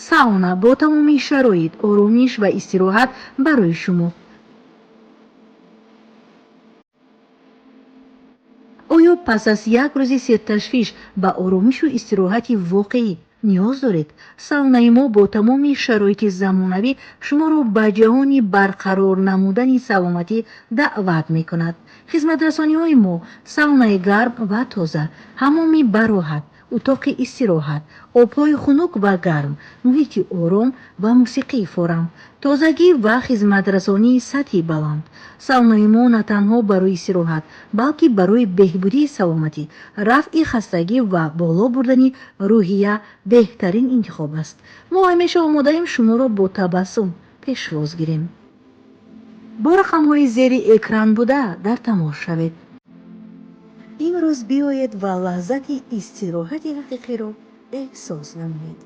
сауна бо тамоми шароит оромиш ва истироҳат барои шумо. оё пас аз як рӯзи серташвиш ба оромишу истироҳати воқеӣ ниёз доред? саунаи мо бо тамоми шароити замонавӣ шуморо ба ҷаҳони барқарор намудани саломатӣ даъват мекунад. хизматрасониҳои мо саунаи гарм ва тоза, ҳаммоми бароҳат, утоқи истироҳат, обҳои хунук ва гарм, муҳити ором ва мусиқии форам, тозагӣ ва хизматрасонии сатҳи баланд. саунаи мо на танҳо барои истироҳат, балки барои беҳбудии саломатӣ, рафъи хастагӣ ва боло бурдани рӯҳия беҳтарин интихоб аст. мо ҳамеша омодаем шуморо бо табассум пешвоз гирем. бо рақамҳои зери экран буда дар тамос шавед. имрӯз биёед ва лаззати истироҳати ҳақиқиро эҳсос намоед.